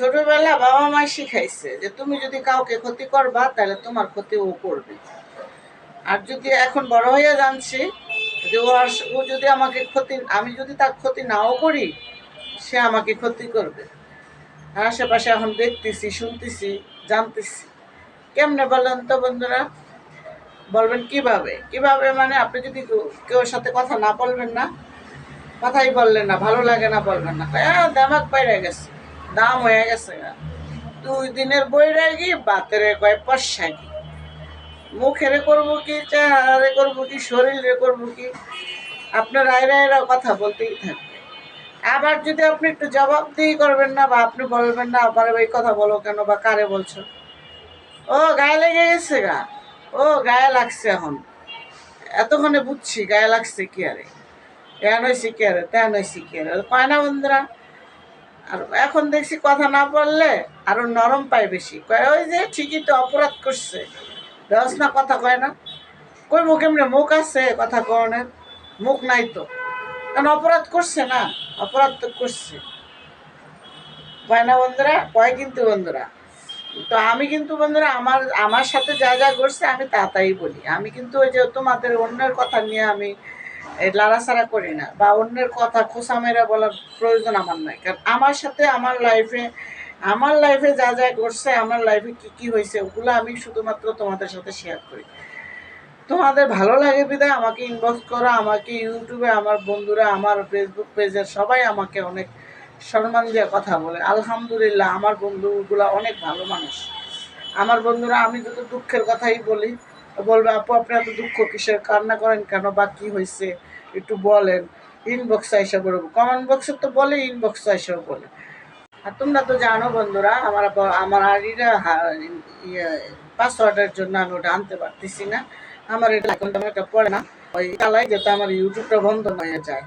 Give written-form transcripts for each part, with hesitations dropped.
ছোটবেলা বাবা মা শিখাইছে যে তুমি যদি কাউকে ক্ষতি করবা তাহলে তোমার ক্ষতি ও করবে। আর যদি এখন বড় হয়ে জানছি যে ও যদি আমাকে ক্ষতি, আমি যদি তার ক্ষতি নাও করি, সে আমাকে ক্ষতি করবে। আর আশেপাশে এখন দেখতেছি, শুনতেছি, জানতেছি। কেমনে বলেন তো বন্ধুরা? বলবেন কিভাবে? কিভাবে মানে আপনি যদি কেউ সাথে কথা না বলবেন না, কথাই বললেন না, ভালো লাগে না বলবেন না, দামাক বাইরে গেছে, দাম হয়ে গেছে, 2 দিনের বৈরাগী বাতেরে কয় পশাগি। মুখেরে করবো কি, চেহারে করবো কি, শরীরে করবো কি, আপনার আয়রা আয়রা কথা বলতেই থাকবে। আবার যদি আপনি একটু জবাবদিহি করবেন না, বা আপনি বলবেন না আবার এই কথা বলো কেন, বা কারে বলছো, ও গায়ে লেগে গেছে গা, ও গায়ে লাগছে। এখন এতক্ষণে বুঝছি গায়ে লাগছে কি আরে, এন হয়েছে কি আরে, তেন হয়েছে কি আরে, পায় না বন্ধুরা। আর এখন দেখছি কথা না বললে আরো নরম পায় বেশি, কয় ওই যে ঠিকই তো অপরাধ করছে, দেওয়াস না, কথা কয় না। কই মুখ এমনি মুখ আছে কথা কনের, মুখ নাই তো, কারণ অপরাধ করছে না, অপরাধ তো করছে, কয় না বন্ধুরা, কয় কিন্তু বন্ধুরা। তো আমি কিন্তু বন্ধুরা আমার আমার সাথে যা যা করছে আমি তাই বলি। আমি কিন্তু ওই যে তোমাদের অন্যের কথা নিয়ে আমি লাড়াছাড়া করি না, বা অন্যের কথা খোসা মেরে বলার প্রয়োজন আমার নাই। কারণ আমার সাথে আমার লাইফে যা যা করছে, আমার লাইফে কী কী হয়েছে, ওগুলো আমি শুধুমাত্র তোমাদের সাথে শেয়ার করি। তোমাদের ভালো লাগে বিধায় আমাকে ইনবক্স করো, আমাকে ইউটিউবে আমার বন্ধুরা, আমার ফেসবুক পেজের সবাই আমাকে অনেক সম্মান দিয়ে কথা বলে। আলহামদুলিল্লাহ, আমার বন্ধুগুলো অনেক ভালো মানুষ। আমার বন্ধুরা আমি যত দুঃখের কথাই বলি, বলবে আপু আপনি এত দুঃখ কিসের, কান্না করেন কেন, বা কী হয়েছে একটু বলেন। ইনবক্সে এসে বলবো, কমেন্ট বক্সে তো বলে, ইনবক্সে এসেও বলে। আর তোমরা তো জানো বন্ধুরা, আমার আইডিটা পাসওয়ার্ডের জন্য আমি ওটা আনতে পারতেছি না। আমার এটা এখন তেমন একটা পড়ে না, ওই চালাই যাতে আমার ইউটিউবটা বন্ধ হয়ে যায়,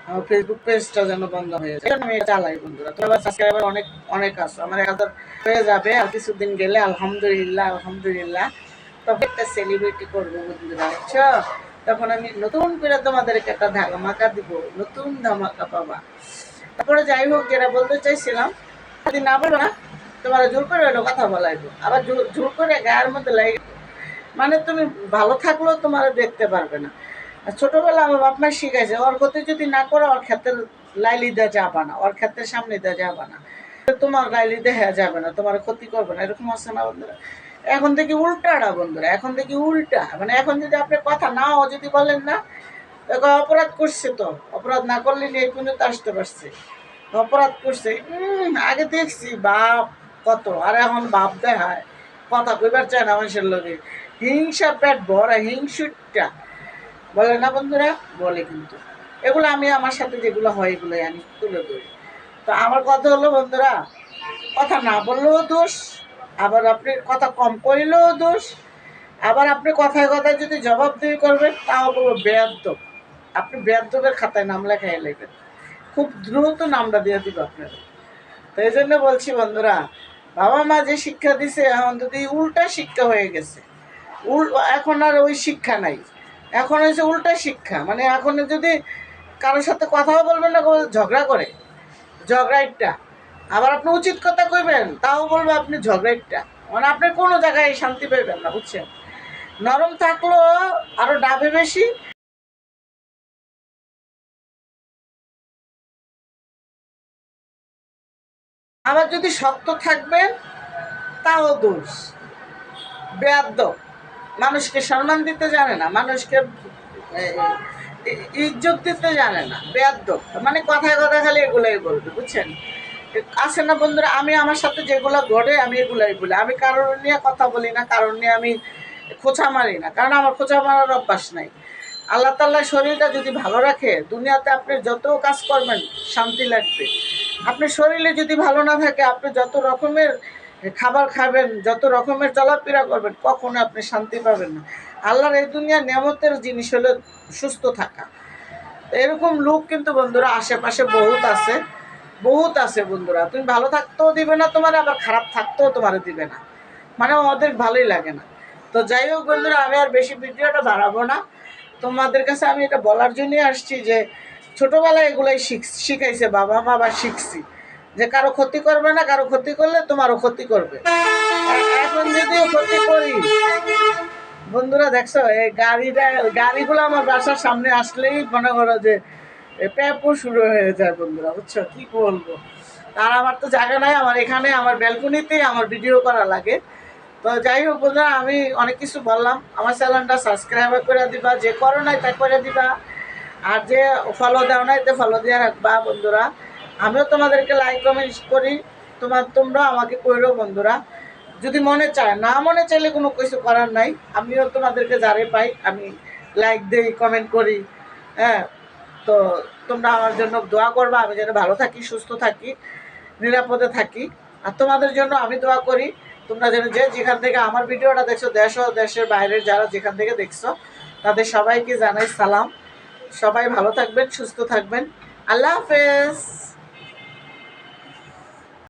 আমার ফেসবুক পেজটা যেন বন্ধ হয়ে যায়, আমি এটা চালাই বন্ধুরা। তো আবার সাবস্ক্রাইবার অনেক অনেক আছে, আমার 1000 হয়ে যাবে আর কিছুদিন গেলে, আলহামদুলিল্লাহ আলহামদুলিল্লাহ। তবে একটা সেলিব্রিটি করবো বন্ধুরা, বুঝছো? তখন আমি নতুন করে তোমাদেরকে একটা ধামাকা দিব, নতুন ধামাকা পাবা। তারপরে যাই হোক, যেটা বলতে চাইছিলাম, যদি না বলো না, তোমার জোর করে হলো কথা বলাইবো, আবার জোর করে গায়ের মধ্যে লাগে, মানে তুমি ভালো থাকলেও তোমার দেখতে পারবে না। আর ছোটবেলা আমার বাপ মা শিখাইছে, ওর গতি যদি না করো ওর ক্ষেতের লাইলি দেওয়া যাবা না, ওর ক্ষেতের সামনে দেওয়া যাবা না, তোমার লাইলি দেখা যাবে না, তোমার ক্ষতি করবে না, এরকম আছে না বন্ধুরা? এখন দেখি উল্টাটা বন্ধুরা, এখন দেখি উল্টা, মানে এখন যদি আপনি কথা নাও যদি বলেন না, অপরাধ করছে, তো অপরাধ না করলে এই পর্যন্ত আসতে পারছে, অপরাধ করছে। আগে দেখছি বাপ কত, আর এখন বাপ দেখায়, কথা কইবার চায় না মানুষের লোকে, হিংসা পেট ভরা, হিংসুটা বলে না বন্ধুরা, বলে কিন্তু। এগুলো আমি আমার সাথে যেগুলো হয় এগুলোই আমি তুলে ধরি। তো আমার কথা হলো বন্ধুরা, কথা না বললেও দোষ, আবার আপনি কথা কম করলেও দোষ, আবার আপনি কথায় কথায় যদি জবাবদিহি করবেন তাও বলবো বেয়াদ্দব। আপনি বেয়াদ্দবের খাতায় নাম লেখাই লেখেন, খুব দ্রুত নামটা দিয়ে দিব আপনারা। তো এই জন্য বলছি বন্ধুরা, বাবা মা যে শিক্ষা দিছে এখন যদি উল্টা শিক্ষা হয়ে গেছে, এখন আর ওই শিক্ষা নাই, এখন হয়েছে উল্টা শিক্ষা। মানে এখন যদি কারোর সাথে কথাও বলবেন না, ঝগড়া করে, ঝগড়াইটা। আবার আপনি উচিত কথা কইবেন তাও বলবে আপনি ঝগড়াইটা, মানে আপনি কোনো জায়গায় শান্তি পাইবেন না, বুঝছেন? নরম থাকলেও আরো ডাবে বেশি, আবার যদি শক্ত থাকবেন তাও দোষ, বেয়াদ্দব, মানুষকে সম্মান দিতে জানে না, মানুষকে ইজ্জত দিতে জানে না, বেয়াদ্দব। মানে কথায় কথায় খালি এগুলাই বলবে, বুঝছেন? আছে না বন্ধুরা, আমি আমার সাথে যেগুলো ঘটে আমি এগুলাই বলি, আমি কারোর নিয়ে কথা বলি না, কারোর নিয়ে আমি খোঁচা মারি না, কারণ আমার খোঁচা মারার অভ্যাস নাই। আল্লাহ তাআলা শরীরটা যদি ভালো রাখে, দুনিয়াতে আপনি যত কাজ করবেন শান্তি লাগবে। আপনার শরীরে যদি ভালো না থাকে, আপনি যত রকমের খাবার খাবেন, যত রকমের চলাফেরা করবেন, কখনো আপনি শান্তি পাবেন না। আল্লাহর এই দুনিয়ার নিয়ামতের জিনিস হলো সুস্থ থাকা। এরকম লোক কিন্তু বন্ধুরা আশেপাশে বহুত আছে, বহুত আছে বন্ধুরা। তুমি ভালো থাকতেও দিবে না তোমার, আবার খারাপ থাকতেও তোমার দিবে না, মানে ওদের ভালোই লাগে না। তো যাই হোক বন্ধুরা, আমি আর বেশি ভিডিওটা বাড়াবো না, তোমাদের কাছে আমি এটা বলার জন্যই আসছি যে ছোটোবেলায় এগুলাই শিখাইছে বাবা মা, বা শিখছি, যে কারো ক্ষতি করবে না, কারো ক্ষতি করলে তোমারও ক্ষতি করবে। এখন যদিও ক্ষতি করি বন্ধুরা, দেখছো এই গাড়িগুলো আমার বাসার সামনে আসলেই মনে করো যে প্যাপও শুরু হয়ে যায় বন্ধুরা, বুঝছো কি বলবো। আর আমার তো জায়গা নাই, আমার এখানে আমার ব্যালকনিতেই আমার ভিডিও করা লাগে। তো যাই হোক বন্ধুরা, আমি অনেক কিছু বললাম। আমার চ্যানেলটা সাবস্ক্রাইব করে দিবা, যে করো নাই তা করে দিবা, আর যে ফলো দেও নাই তো ফলো দিয়ে রাখবা বন্ধুরা। আমিও তোমাদেরকে লাইক কমেন্ট করি, তোমরা আমাকে কইরো বন্ধুরা। যদি মনে চায়, না মনে চাইলে কোনো কিছু করার নাই। আমিও তোমাদেরকে যারে পাই আমি লাইক দিই, কমেন্ট করি। হ্যাঁ, তো তোমরা আমার জন্য দোয়া করবা, আমি যেন ভালো থাকি, সুস্থ থাকি, নিরাপদে থাকি। আর তোমাদের জন্য আমি দোয়া করি, তোমরা যেন যে যেখান থেকে আমার ভিডিওটা দেখছো, দেশ ও দেশের বাইরের যারা যেখান থেকে দেখছো, তাদের সবাইকে জানাই সালাম। সবাই ভালো থাকবেন, সুস্থ থাকবেন। আল্লাহ হাফেজ।